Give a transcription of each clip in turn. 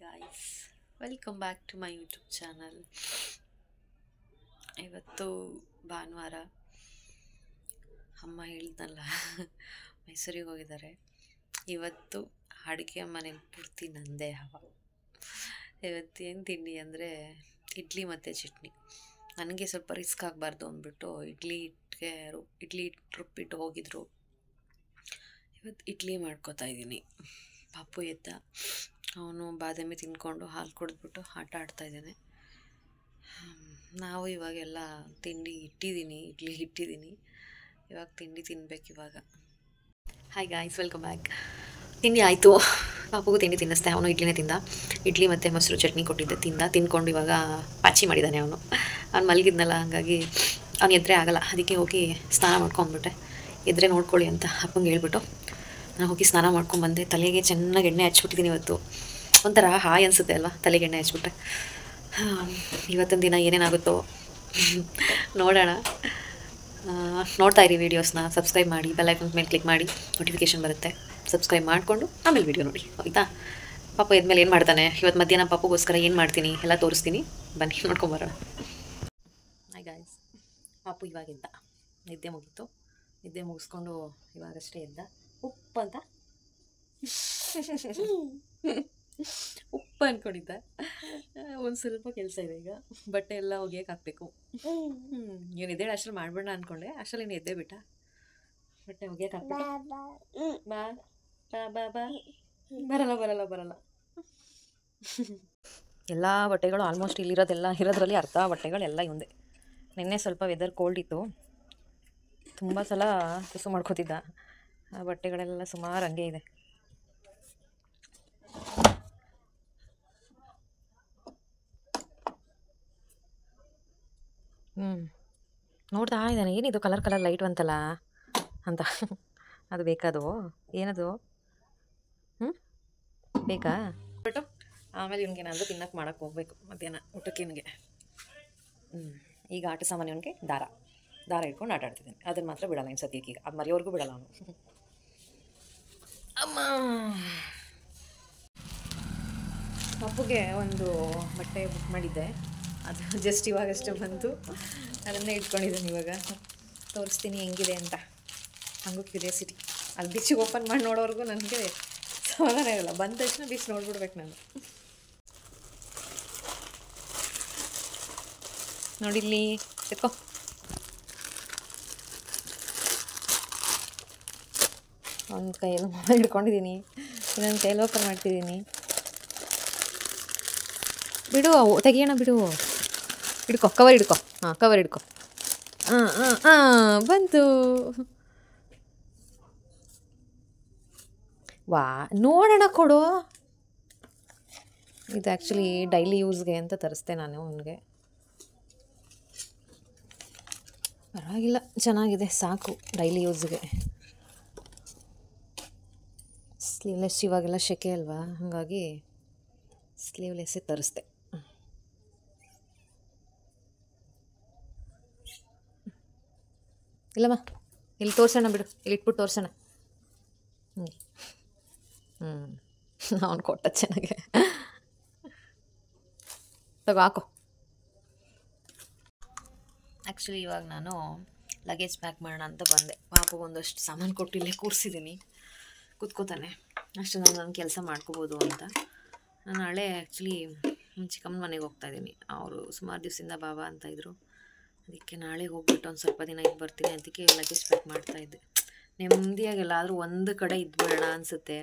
Guys, welcome back to my YouTube channel. ಇವತ್ತು ಭಾನುವಾರ. ಅಮ್ಮ ಹೇಳಿದ್ನಲ್ಲ ಮೈಸೂರಿಗೆ ಹೋಗಿದ್ದಾರೆ. ಇವತ್ತು ಅಡುಗೆ ಮನೆ ಪೂರ್ತಿ ನಂದೇ ಹವ. ಇವತ್ತೇನು ತಿಂಡಿ ಅಂದರೆ ಇಡ್ಲಿ ಮತ್ತು ಚಟ್ನಿ. ನನಗೆ ಸ್ವಲ್ಪ ರಿಸ್ಕ್ ಆಗಬಾರ್ದು ಅಂದ್ಬಿಟ್ಟು ಇಡ್ಲಿ ಹಿಟ್ಟು ರುಬ್ಬಿಟ್ಟು ಹೋಗಿದ್ರು. ಇವತ್ತು ಇಡ್ಲಿ ಮಾಡ್ಕೋತಾ ಇದ್ದೀನಿ. ಪಾಪು ಎದ್ದ, ಅವನು ಬಾದಾಮಿ ತಿಂದ್ಕೊಂಡು ಹಾಲು ಕುಡಿದ್ಬಿಟ್ಟು ಆಟ ಆಡ್ತಾಯಿದ್ದಾನೆ. ನಾವು ಇವಾಗೆಲ್ಲ ತಿಂಡಿ ಇಟ್ಟಿದ್ದೀನಿ, ಇಡ್ಲಿ ಇಟ್ಟಿದ್ದೀನಿ. ಇವಾಗ ತಿಂಡಿ ತಿನ್ಬೇಕು ಇವಾಗ. Hi guys, welcome back. ತಿಂಡಿ ಆಯಿತು. ಪಾಪುಗೂ ತಿಂಡಿ ತಿನ್ನಿಸ್ದೆ. ಅವನು ಇಡ್ಲಿನೇ ತಿಂದ. ಇಡ್ಲಿ ಮತ್ತು ಮೊಸರು ಚಟ್ನಿ ಕೊಟ್ಟಿದ್ದೆ, ತಿಂದ್ಕೊಂಡು ಇವಾಗ ಪಾಚಿ ಮಾಡಿದ್ದಾನೆ. ಅವ್ನು ಮಲಗಿದ್ನಲ್ಲ, ಹಾಗಾಗಿ ಅವ್ನು ಎದ್ರೆ ಆಗಲ್ಲ. ಅದಕ್ಕೆ ಹೋಗಿ ಸ್ನಾನ ಮಾಡ್ಕೊಂಡ್ಬಿಟ್ಟೆ. ಎದ್ರೆ ನೋಡ್ಕೊಳ್ಳಿ ಅಂತ ಅಪ್ಪಂಗೆ ಹೇಳ್ಬಿಟ್ಟು ನಾನು ಹೋಗಿ ಸ್ನಾನ ಮಾಡ್ಕೊಂಡ್ಬಂದೆ. ತಲೆಗೆ ಚೆನ್ನಾಗಿ ಎಣ್ಣೆ ಹಚ್ಬಿಟ್ಟಿದ್ದೀನಿ. ಇವತ್ತು ಒಂಥರ ಹಾಯ್ ಅನಿಸುತ್ತೆ ಅಲ್ವಾ ತಲೆಗೆ ಎಣ್ಣೆ ಹಚ್ಬಿಟ್ರೆ. ಇವತ್ತಿನ ದಿನ ಏನೇನಾಗುತ್ತೋ ನೋಡೋಣ. ನೋಡ್ತಾ ಇರಿ ವೀಡಿಯೋಸ್ನ. ಸಬ್ಸ್ಕ್ರೈಬ್ ಮಾಡಿ, ಬೆಲ್ ಐಕಾನ್ ಮೇಲೆ ಕ್ಲಿಕ್ ಮಾಡಿ, ನೋಟಿಫಿಕೇಷನ್ ಬರುತ್ತೆ. ಸಬ್ಸ್ಕ್ರೈಬ್ ಮಾಡಿಕೊಂಡು ಆಮೇಲೆ ವೀಡಿಯೋ ನೋಡಿ, ಆಯಿತಾ? ಪಾಪ ಎದ್ಮೇಲೆ ಏನು ಮಾಡ್ತಾನೆ, ಇವತ್ತು ಮಧ್ಯಾಹ್ನ ಪಾಪುಗೋಸ್ಕರ ಏನು ಮಾಡ್ತೀನಿ ಎಲ್ಲ ತೋರಿಸ್ತೀನಿ. ಬನ್ನಿ ನೋಡ್ಕೊಂಬರೋಣ. ಹಾಯ್ ಗಾಯ್ಸ್, ಪಾಪು ಇವಾಗಿದ್ದ, ನಿದ್ದೆ ಮುಗೀತು. ನಿದ್ದೆ ಮುಗಿಸ್ಕೊಂಡು ಇವಾಗಷ್ಟೇ ಎದ್ದ. ಉಪ್ಪು ಅಂತ ಉಪ್ಪು ಅಂದ್ಕೊಂಡಿದ್ದ. ಒಂದು ಸ್ವಲ್ಪ ಕೆಲಸ ಇದೆ ಈಗ, ಬಟ್ಟೆ ಎಲ್ಲ ಒಗೆಯಕ್ಕೆ ಹಾಕಬೇಕು. ಇವನು ಎದ್ದೇಳು ಅಷ್ಟರಲ್ಲಿ ಮಾಡ್ಬೇಡ ಅಂದ್ಕೊಂಡೆ, ಅಷ್ಟರಲ್ಲಿ ನೀನು ಎದ್ದೇ ಬಿಟ್ಟ. ಬಟ್ಟೆ ಒಗೆಯಕ್ಕೆ ಹಾಕ್ಬೇಕು. ಬಾ ಬಾ ಬಾ ಬರಲ್ಲ. ಎಲ್ಲ ಬಟ್ಟೆಗಳು ಆಲ್ಮೋಸ್ಟ್ ಇರೋದ್ರಲ್ಲಿ ಅರ್ಧ ಬಟ್ಟೆಗಳೆಲ್ಲ ಇವಂದೆ. ನಿನ್ನೆ ಸ್ವಲ್ಪ ವೆದರ್ ಕೋಲ್ಡ್ ಇತ್ತು, ತುಂಬ ಸಲ ತುಸು ಮಾಡ್ಕೋತಿದ್ದ. ಆ ಬಟ್ಟೆಗಳೆಲ್ಲ ಸುಮಾರು ಹಂಗೆ ಇದೆ. ನೋಡ್ತಾ ಇದ್ದಾನೆ, ಏನಿದು ಕಲರ್ ಲೈಟ್ ಬಂತಲ್ಲ ಅಂತ. ಅದು ಬೇಕಾದು? ಏನದು? ಬೇಕಾ ಬಿಟ್ಟು ಆಮೇಲೆ ಇವ್ನಿಗೇನಾದರೂ ತಿನ್ನಕ್ಕೆ ಮಾಡೋಕ್ಕೆ ಹೋಗ್ಬೇಕು ಮಧ್ಯಾಹ್ನ ಊಟಕ್ಕೆ. ಇವನಿಗೆ ಈಗ ಆಟ ಸಾಮಾನು, ಇವನಿಗೆ ದಾರ ಇಟ್ಕೊಂಡು ಆಟ ಆಡ್ತಿದ್ದಾನೆ. ಅದನ್ನು ಮಾತ್ರ ಬಿಡಲ್ಲ ಇನ್ನು ಸದ್ಯಕ್ಕೆ. ಈಗ ಅದು ಮರೆಯೋರ್ಗೂ ಬಿಡಲ್ಲ ಅವನು. ಅಮ್ಮ, ಪಪ್ಪುಗೆ ಒಂದು ಬಟ್ಟೆ ಬುಕ್ ಮಾಡಿದ್ದೆ, ಅದು ಜಸ್ಟ್ ಇವಾಗಷ್ಟೇ ಬಂತು. ಅದನ್ನೇ ಇಟ್ಕೊಂಡಿದ್ದೀನಿ. ಇವಾಗ ತೋರಿಸ್ತೀನಿ ಹೆಂಗಿದೆ ಅಂತ. ಹಂಗೂ ಕ್ಯೂರಿಯಾಸಿಟಿ. ಅಲ್ಲಿ ಬಿಚ್ಚಿ ಓಪನ್ ಮಾಡಿ ನೋಡೋವರೆಗೂ ನನಗೆ ಸಮಾಧಾನ ಇರಲ್ಲ. ಬಂದ ತಕ್ಷಣ ಬಿಚ್ಚಿ ನೋಡ್ಬಿಡ್ಬೇಕು ನಾನು. ನೋಡಿಲ್ಲಿ ಎತ್ಕೋ. ಒಂದು ಕೈಯಲ್ಲಿ ಮೊಬೈಲ್ ಹಿಡ್ಕೊಂಡಿದ್ದೀನಿ, ಇನ್ನೊಂದು ಕೈಯಲ್ಲಿ ಓಪನ್ ಮಾಡ್ತಿದ್ದೀನಿ. ಬಿಡು, ತೆಗಿಯೋಣ ಬಿಡು. ಹಿಡ್ಕೊ, ಕವರ್ ಹಿಡ್ಕೊ. ಕವರ್ ಹಿಡ್ಕೊ. ಬಂತು. ವಾ, ನೋಡೋಣ ಕೊಡು. ಇದು ಆ್ಯಕ್ಚುಲಿ ಡೈಲಿ ಯೂಸ್ಗೆ ಅಂತ ತರಿಸ್ದೆ ನಾನು ಅವನಿಗೆ. ಪರವಾಗಿಲ್ಲ, ಚೆನ್ನಾಗಿದೆ, ಸಾಕು ಡೈಲಿ ಯೂಸ್ಗೆ. ಸ್ಲೀವ್ಲೆಸ್, ಇವಾಗೆಲ್ಲ ಸೆಕೆ ಅಲ್ವಾ, ಹಾಗಾಗಿ ಸ್ಲೀವ್ಲೆಸ್ಸೇ ತರಿಸ್ದೆ. ಇಲ್ಲಮ್ಮ, ಇಲ್ಲಿ ತೋರಿಸೋಣ ಬಿಡು, ಇಲ್ಲಿ ಇಟ್ಬಿಟ್ಟು ತೋರಿಸೋಣ. ಅವನು ಕೊಟ್ಟ ಚೆನ್ನಾಗೆ. ತಗೋ, ಹಾಕು. ಆ್ಯಕ್ಚುಲಿ ಇವಾಗ ನಾನು ಲಗೇಜ್ ಪ್ಯಾಕ್ ಮಾಡೋಣ ಅಂತ ಬಂದೆ. ಪಾಪು ಒಂದಷ್ಟು ಸಾಮಾನು ಕೊಟ್ಟು ಇಲ್ಲೇ ಕೂರಿಸಿದ್ದೀನಿ, ಕೂತ್ಕೋತಾನೆ. ಅಷ್ಟು ನಾನು ಕೆಲಸ ಮಾಡ್ಕೋಬೋದು ಅಂತ. ನಾನು ನಾಳೆ ಆ್ಯಕ್ಚುಲಿ ಚಿಕ್ಕಮ್ಮನ ಮನೆಗೆ ಹೋಗ್ತಾಯಿದ್ದೀನಿ. ಅವರು ಸುಮಾರು ದಿವಸದಿಂದ ಬಾಬಾ ಅಂತ ಇದ್ದರು. ಅದಕ್ಕೆ ನಾಳೆ ಹೋಗ್ಬಿಟ್ಟು ಒಂದು ಸ್ವಲ್ಪ ದಿನ ಇದ್ದು ಬರ್ತೀನಿ. ಅದಕ್ಕೆ ಲಗೇಜ್ ಪ್ಯಾಕ್ ಮಾಡ್ತಾಯಿದ್ದೆ. ನೆಮ್ಮದಿಯಾಗಿ ಎಲ್ಲಾದರೂ ಒಂದು ಕಡೆ ಇದ್ಬಿಡೋಣ ಅನಿಸುತ್ತೆ.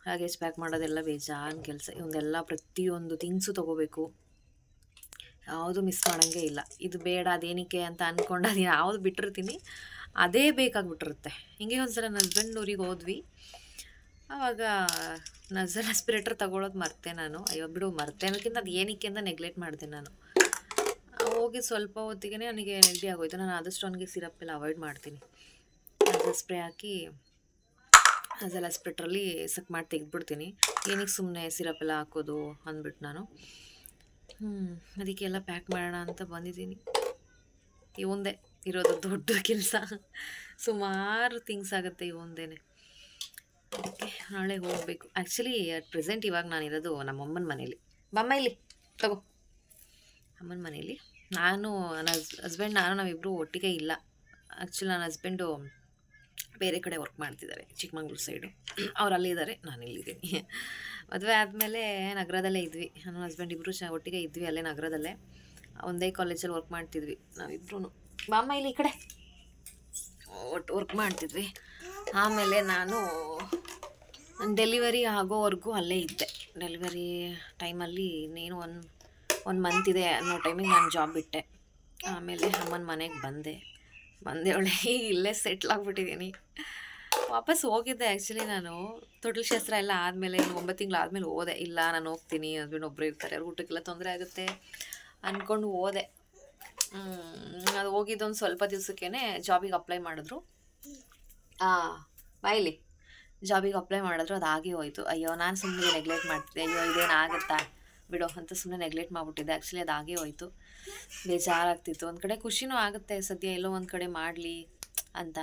ಲಗೇಜ್ ಪ್ಯಾಕ್ ಮಾಡೋದೆಲ್ಲ ಬೇಜಾನ್ ಕೆಲಸ. ಇವನ್ನೆಲ್ಲ ಪ್ರತಿಯೊಂದು ಥಿಂಗ್ಸು ತೊಗೋಬೇಕು, ಯಾವುದು ಮಿಸ್ ಮಾಡೋಂಗೆ ಇಲ್ಲ. ಇದು ಬೇಡ ಅದೇನಿಕೆ ಅಂತ ಅಂದ್ಕೊಂಡು ಅದು ಯಾವುದು ಬಿಟ್ಟಿರ್ತೀನಿ, ಅದೇ ಬೇಕಾಗ್ಬಿಟ್ಟಿರುತ್ತೆ. ಹಿಂಗೆ ಒಂದು ಸಲ ನನ್ನ ಹಸ್ಬೆಂಡ್ ಊರಿಗೆ ಹೋದ್ವಿ. ಆವಾಗ ನಜಲ್ ಆಸ್ಪಿರೇಟರ್ ತೊಗೊಳೋದು ಮರ್ತೆ ನಾನು. ಅಯ್ಯೋ ಬಿಡು, ಮರ್ತೆ ಅನ್ನೋಕ್ಕಿಂತ ಅದು ಏನಕ್ಕೆ ಅಂತ ನೆಗ್ಲೆಕ್ಟ್ ಮಾಡಿದೆ ನಾನು. ಹೋಗಿ ಸ್ವಲ್ಪ ಹೊತ್ತಿಗೆ ನನಗೆ ನೆಗಡಿ ಆಗೋಯ್ತು. ನಾನು ಆದಷ್ಟು ಅವನಿಗೆ ಸಿರಪ್ ಎಲ್ಲ ಅವಾಯ್ಡ್ ಮಾಡ್ತೀನಿ. ನಜಲ್ ಸ್ಪ್ರೇ ಹಾಕಿ ನಜಲ್ ಆಸ್ಪಿರೇಟ್ರಲ್ಲಿ ಸಕ್ ಮಾಡಿ ತೆಗೆದ್ಬಿಡ್ತೀನಿ. ಏನಕ್ಕೆ ಸುಮ್ಮನೆ ಸಿರಪ್ ಎಲ್ಲ ಹಾಕೋದು ಅಂದ್ಬಿಟ್ಟು ನಾನು ಅದಕ್ಕೆಲ್ಲ ಪ್ಯಾಕ್ ಮಾಡೋಣ ಅಂತ ಬಂದಿದ್ದೀನಿ. ಇವಂದೇ ಇರೋದು ದೊಡ್ಡ ಕೆಲಸ. ಸುಮಾರು ಥಿಂಗ್ಸ್ ಆಗುತ್ತೆ ಇವಂದೇ. ಅದಕ್ಕೆ ಓಕೆ, ನಾಳೆ ಹೋಗಬೇಕು. ಆ್ಯಕ್ಚುಲಿ ಅಟ್ ಪ್ರೆಸೆಂಟ್ ಇವಾಗ ನಾನಿರೋದು ನಮ್ಮಮ್ಮನ ಮನೇಲಿ. ಬಮ್ಮ ಇಲ್ಲಿ ತಗೋ. ಅಮ್ಮನ ಮನೇಲಿ ನಾನು, ನನ್ನ ಹಸ್ಬೆಂಡ್, ನಾವಿಬ್ಬರು ಒಟ್ಟಿಗೆ ಇಲ್ಲ. ಆ್ಯಕ್ಚುಲಿ ನನ್ನ ಹಸ್ಬೆಂಡು ಬೇರೆ ಕಡೆ ವರ್ಕ್ ಮಾಡ್ತಿದ್ದಾರೆ, ಚಿಕ್ಕಮಂಗ್ಳೂರು ಸೈಡು. ಅವ್ರು ಅಲ್ಲಿದ್ದಾರೆ, ನಾನು ಇಲ್ಲಿದ್ದೀನಿ. ಮದುವೆ ಆದಮೇಲೆ ನಗರದಲ್ಲೇ ಇದ್ವಿ, ನನ್ನ ಹಸ್ಬೆಂಡ್ ಇಬ್ಬರು ಒಟ್ಟಿಗೆ ಇದ್ವಿ ಅಲ್ಲೇ ನಗರದಲ್ಲೇ. ಒಂದೇ ಕಾಲೇಜಲ್ಲಿ ವರ್ಕ್ ಮಾಡ್ತಿದ್ವಿ ನಾವಿಬ್ರು. ಬಾಮ್ಮ ಇಲ್ಲಿ ಈ ಕಡೆ. ಒಟ್ಟು ವರ್ಕ್ ಮಾಡ್ತಿದ್ವಿ. ಆಮೇಲೆ ನಾನು ಡೆಲಿವರಿ ಆಗೋವರೆಗೂ ಅಲ್ಲೇ ಇದ್ದೆ. ಡೆಲಿವರಿ ಟೈಮಲ್ಲಿ ಇನ್ನೇನು ಒಂದು ಮಂತ್ ಇದೆ ಅನ್ನೋ ಟೈಮಿಗೆ ನಾನು ಜಾಬ್ ಬಿಟ್ಟೆ. ಆಮೇಲೆ ಅಮ್ಮನ ಮನೆಗೆ ಬಂದೆ ಒಳ್ಳೆ ಇಲ್ಲೇ ಸೆಟ್ಲ್ ಆಗಿಬಿಟ್ಟಿದ್ದೀನಿ. ವಾಪಸ್ ಹೋಗಿದ್ದೆ ಆ್ಯಕ್ಚುಲಿ ನಾನು ತೊಟ್ಲು ಶಾಸ್ತ್ರ ಎಲ್ಲ ಆದಮೇಲೆ, 9 ತಿಂಗಳು ಆದಮೇಲೆ ಹೋದೆ. ಇಲ್ಲ ನಾನು ಹೋಗ್ತೀನಿ, ಹಸ್ಬೆಂಡ್ ಒಬ್ಬರೇ ಇರ್ತಾರೆ, ಅವ್ರ ಊಟಕ್ಕೆಲ್ಲ ತೊಂದರೆ ಆಗುತ್ತೆ ಅಂದ್ಕೊಂಡು ಹೋದೆ. ಅದು ಹೋಗಿದ್ದೊಂದು ಸ್ವಲ್ಪ ದಿವಸಕ್ಕೇ ಜಾಬಿಗೆ ಅಪ್ಲೈ ಮಾಡಿದ್ರು. ಬಾಯಿಲಿ ಜಾಬಿಗೆ ಅಪ್ಲೈ ಮಾಡಿದ್ರು, ಅದು ಆಗೇ ಹೋಯಿತು. ಅಯ್ಯೋ, ನಾನು ಸುಮ್ಮನೆ ನೆಗ್ಲೆಕ್ಟ್ ಮಾಡ್ತಿದ್ದೆ. ಅಯ್ಯೋ ಇದೇನು ಆಗುತ್ತಾ ಬಿಡೋ ಅಂತ ಸುಮ್ಮನೆ ನೆಗ್ಲೆಕ್ಟ್ ಮಾಡಿಬಿಟ್ಟಿದ್ದೆ. ಆ್ಯಕ್ಚುಲಿ ಅದು ಆಗೇ ಹೋಯಿತು. ಬೇಜಾರಾಗ್ತಿತ್ತು. ಒಂದು ಕಡೆ ಖುಷಿನೂ ಆಗುತ್ತೆ, ಸದ್ಯ ಎಲ್ಲೋ ಒಂದು ಕಡೆ ಮಾಡಲಿ ಅಂತ.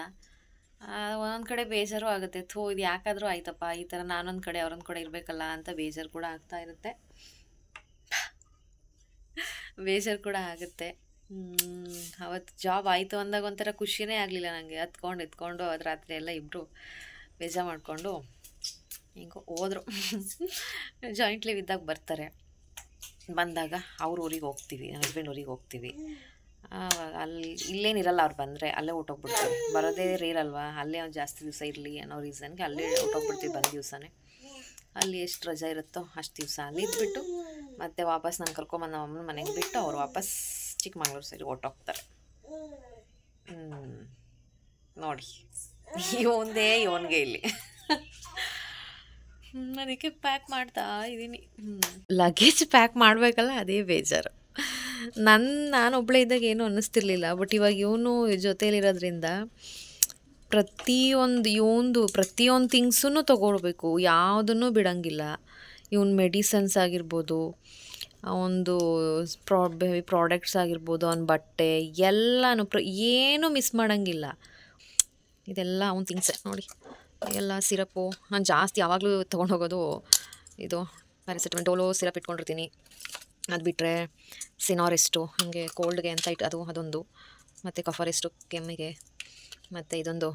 ಒಂದೊಂದು ಕಡೆ ಬೇಜಾರು ಆಗುತ್ತೆ. ಇದು ಯಾಕಾದರೂ ಆಯ್ತಪ್ಪ ಈ ಥರ, ನಾನೊಂದು ಕಡೆ ಅವ್ರೊಂದು ಕಡೆ ಇರಬೇಕಲ್ಲ ಅಂತ ಬೇಜಾರು ಕೂಡ ಆಗ್ತಾ ಇರುತ್ತೆ. ಬೇಜಾರು ಕೂಡ ಆಗುತ್ತೆ. ಅವತ್ತು ಜಾಬ್ ಆಯಿತು ಅಂದಾಗ ಒಂಥರ ಖುಷಿನೇ ಆಗಲಿಲ್ಲ ನನಗೆ. ಎತ್ಕೊಂಡು ಅದು ರಾತ್ರಿ ಎಲ್ಲ ಇಬ್ಬರು ಬೇಜಾರು ಮಾಡಿಕೊಂಡು ಹಿಂಗೋ ಹೋದರು. ಜಾಯಿಂಟ್ ಲೀವ್ ಇದ್ದಾಗ ಬರ್ತಾರೆ. ಬಂದಾಗ ಅವ್ರ ಊರಿಗೆ ಹೋಗ್ತೀವಿ, ನನ್ನ ಹಸ್ಬೆಂಡ್ ಊರಿಗೆ ಹೋಗ್ತೀವಿ. ಆವಾಗ ಇಲ್ಲೇನಿರಲ್ಲ, ಅವ್ರು ಬಂದರೆ ಅಲ್ಲೇ ಹೊರ್ಟೋಗ್ಬಿಡ್ತಾರೆ. ಬರೋದೇ ರೇರ್ ಅಲ್ವಾ, ಅಲ್ಲೇ ಒಂದು ಜಾಸ್ತಿ ದಿವಸ ಇರಲಿ ಅನ್ನೋ ರೀಸನ್ಗೆ ಅಲ್ಲೇ ಹೊರ್ಟೋಗ್ಬಿಡ್ತೀವಿ. ಬಂದ ದಿವಸನೇ ಅಲ್ಲಿ ಎಷ್ಟು ರಜೆ ಇರುತ್ತೋ ಅಷ್ಟು ದಿವಸ ಅಲ್ಲಿ ಇದ್ಬಿಟ್ಟು ಮತ್ತೆ ವಾಪಸ್ ನಾನು ಕರ್ಕೊಂಬಂದು ನಮ್ಮ ಅಮ್ಮನ ಮನೆಗೆ ಬಿಟ್ಟು ಅವ್ರು ವಾಪಸ್ ಚಿಕ್ಕಮಂಗ್ಳೂರು ಸೈಡ್ ಹೊರ್ಟೋಗ್ತಾರೆ. ನೋಡಿ, ಇವನಿಗೆ ಇಲ್ಲಿ ಅದಕ್ಕೆ ಪ್ಯಾಕ್ ಮಾಡ್ತಾ ಇದ್ದೀನಿ. ಲಗೇಜ್ ಪ್ಯಾಕ್ ಮಾಡಬೇಕಲ್ಲ, ಅದೇ ಬೇಜಾರು. ನಾನೊಬ್ಬಳೇ ಇದ್ದಾಗ ಏನೂ ಅನ್ನಿಸ್ತಿರ್ಲಿಲ್ಲ. ಬಟ್ ಇವಾಗ ಇವನು ಜೊತೇಲಿರೋದ್ರಿಂದ ಪ್ರತಿಯೊಂದು ಥಿಂಗ್ಸನ್ನು ತೊಗೊಳ್ಬೇಕು, ಯಾವುದನ್ನು ಬಿಡೋಂಗಿಲ್ಲ. ಇವನ್ ಮೆಡಿಸನ್ಸ್ ಆಗಿರ್ಬೋದು, ಒಂದು ಪ್ರಾಡಕ್ಟ್ಸ್ ಆಗಿರ್ಬೋದು, ಅವ್ನ ಬಟ್ಟೆ ಎಲ್ಲನೂ ಏನೂ ಮಿಸ್ ಮಾಡೋಂಗಿಲ್ಲ. ಇದೆಲ್ಲ ಅವ್ನ ಥಿಂಗ್ಸೆ ನೋಡಿ. ಎಲ್ಲ ಸಿರಪ್ಪು ನಾನು ಜಾಸ್ತಿ ಯಾವಾಗಲೂ ತೊಗೊಂಡೋಗೋದು ಇದು ಪ್ಯಾರಾಸಿಟಮಲ್, ಡೋಲೋ ಸಿರಪ್ ಇಟ್ಕೊಂಡಿರ್ತೀನಿ. ಅದು ಬಿಟ್ಟರೆ ಸಿನಾರೆಸ್ಟು ಹಾಗೆ ಕೋಲ್ಡ್ಗೆ ಅಂತ ಅದೊಂದು, ಮತ್ತು ಕಫರೆಸ್ಟು ಕೆಮ್ಮಿಗೆ, ಮತ್ತು ಇದೊಂದು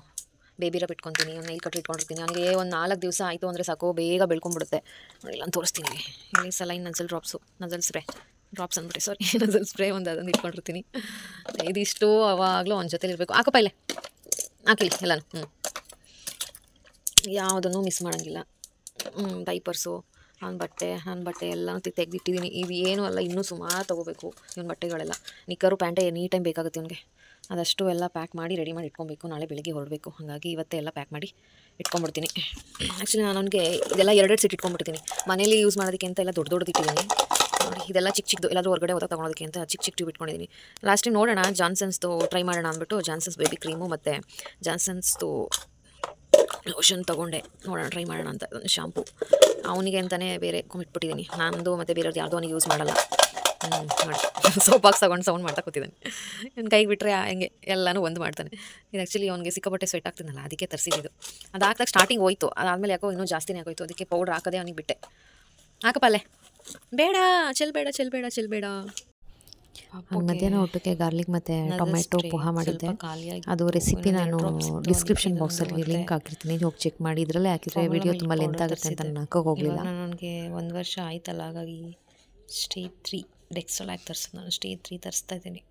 ಬೇಬಿ ರಬ್ ಇಟ್ಕೊತೀನಿ. ಒಂದು ನೈಲ್ ಕಟ್ರ್ ಇಟ್ಕೊಂಡಿರ್ತೀನಿ. ನನಗೆ ಒಂದು 4 ದಿವಸ ಆಯಿತು ಅಂದರೆ ಸಾಕು, ಬೇಗ ಬೆಳ್ಕೊಂಡ್ಬಿಡುತ್ತೆ. ನೋಡಿ ನಾನು ತೋರಿಸ್ತೀನಿ. ಇಲ್ಲಿ ಸಲೈನ್ ನಜಲ್ ಸ್ಪ್ರೇ ಅದೊಂದು ಇಟ್ಕೊಂಡಿರ್ತೀನಿ. ಇದಿಷ್ಟು ಅವಾಗಲೂ ಒಂದು ಜೊತೆಲಿ ಇರಬೇಕು. ಹಾಕಪ್ಪ ಇಲ್ಲೇ ಹಾಕಿಲಿ ಎಲ್ಲನೂ. ಯಾವುದನ್ನು ಮಿಸ್ ಮಾಡೋಂಗಿಲ್ಲ. ಡೈಪರ್ಸು, ನನ್ನ ಬಟ್ಟೆ ಎಲ್ಲನೂ ತೆಗೆದಿಟ್ಟಿದ್ದೀನಿ. ಇದು ಏನೂ ಅಲ್ಲ, ಇನ್ನೂ ಸುಮಾರು ತೊಗೋಬೇಕು ಇವನ ಬಟ್ಟೆಗಳೆಲ್ಲ. ನಿಕ್ಕರು ಪ್ಯಾಂಟೇ ಎನಿ ಟೈಮ್ ಬೇಕಾಗುತ್ತೆ ಇವನಿಗೆ. ಅದಷ್ಟು ಎಲ್ಲ ಪ್ಯಾಕ್ ಮಾಡಿ ರೆಡಿ ಮಾಡಿ ಇಟ್ಕೊಬೇಕು. ನಾಳೆ ಬೆಳಗ್ಗೆ ಹೊರಡಬೇಕು, ಹಾಗಾಗಿ ಇವತ್ತೇ ಎಲ್ಲ ಪ್ಯಾಕ್ ಮಾಡಿ ಇಟ್ಕೊಂಡ್ಬಿಡ್ತೀನಿ. ಆ್ಯಕ್ಚುಲಿ ನಾನು ಅವನಿಗೆ ಇದೆಲ್ಲ 2 ಸೆಟ್ ಇಟ್ಕೊಂಡ್ಬಿಡ್ತೀನಿ. ಮನೇಲಿ ಯೂಸ್ ಮಾಡೋದಕ್ಕೆ ಅಂತ ಎಲ್ಲ ದೊಡ್ಡದು ಇಟ್ಟಿದ್ದೀನಿ. ನೋಡಿ, ಇದೆಲ್ಲ ಚಿಕ್ಕದು, ಎಲ್ಲಾದರೂ ಹೊರಗಡೆ ಹೋದಾಗ ತೊಗೊಳೋದಕ್ಕೆ ಅಂತ ಚಿಕ್ಕ ಟ್ಯೂಬ್ ಇಟ್ಕೊಂಡಿದ್ದೀನಿ. ಲಾಸ್ಟ್ ಟೈಮ್ ನೋಡೋಣ ಜಾನ್ಸನ್ಸ್ದು ಟ್ರೈ ಮಾಡೋಣ ಅಂದ್ಬಿಟ್ಟು ಜಾನ್ಸನ್ಸ್ ಬೇಬಿ ಕ್ರೀಮು ಮತ್ತು ಜಾನ್ಸನ್ಸ್ದು ಲೋಷನ್ ತೊಗೊಂಡೆ. ನೋಡೋಣ, ಟ್ರೈ ಮಾಡೋಣ ಅಂತ. ಶಾಂಪು ಅವನಿಗೆ ಅಂತಲೇ ಬೇರೆ ಇಟ್ಬಿಟ್ಟಿದ್ದೀನಿ. ನಂದು ಮತ್ತು ಬೇರೆಯವ್ರದ್ದು ಯಾವುದೋ ಅವನಿಗೆ ಯೂಸ್ ಮಾಡಲ್ಲ. ಸೋಪಾಕ್ಸ್ ತೊಗೊಂಡು ಸೌಂಡ್ ಮಾಡ್ತಾ ಕೂತಿದ್ದಾನೆ. ನನ್ನ ಕೈಗೆ ಬಿಟ್ಟರೆ ಹೆಂಗೆ ಎಲ್ಲನೂ ಒಂದು ಮಾಡ್ತಾನೆ. ಇದು ಆ್ಯಕ್ಚುಲಿ ಅವ್ನಿಗೆ ಸಿಕ್ಕಾಪಟ್ಟೆ ಸ್ವೆಟ್ ಆಗ್ತಿದ್ದಲ್ಲ, ಅದಕ್ಕೆ ತರಿಸಿದ್ದು. ಅದು ಹಾಕಿದಾಗ ಸ್ಟಾರ್ಟಿಂಗ್ ಹೋಯ್ತು, ಅದಾದಮೇಲೆ ಯಾಕೋ ಇನ್ನೂ ಜಾಸ್ತಿನೇ ಆಗೋಯ್ತು. ಅದಕ್ಕೆ ಪೌಡ್ರ್ ಹಾಕೋದೇ ಅವನಿಗೆ ಬಿಟ್ಟೆ. ಹಾಕಪ್ಪಲ್ಲೇ, ಬೇಡ ಚೆಲ್ಬೇಡ. ಮಧ್ಯಾಹ್ನ ಊಟಕ್ಕೆ ಗಾರ್ಲಿಕ್ ಮತ್ತು ಟೊಮೆಟೊ ಪೋಹ ಮಾಡಿದ್ದೆ. ಅದು ರೆಸಿಪಿ ನಾನು ಡಿಸ್ಕ್ರಿಪ್ಷನ್ ಬಾಕ್ಸಲ್ಲಿ ಲಿಂಕ್ ಹಾಕಿರ್ತೀನಿ, ಹೋಗಿ ಚೆಕ್ ಮಾಡಿ. ಇದರಲ್ಲೇ ಹಾಕಿದರೆ ವಿಡಿಯೋ ತುಂಬ ಲೆಂತ್ ಆಗುತ್ತೆ ಅಂತ ನಾನು ಹಾಕೋಕೆ ಹೋಗಲಿಲ್ಲ. ನನಗೆ 1 ವರ್ಷ ಆಯ್ತಲ್ಲ, ಹಾಗಾಗಿ ಸ್ಟೇಜ್ 3 ಡೆಕ್ಸ್ಟ್ರಾಲ್ ಆಗಿ ತರಿಸೋದು. ನಾನು ಸ್ಟೇಜ್ 3 ತರಿಸ್ತಾ ಇದ್ದೀನಿ.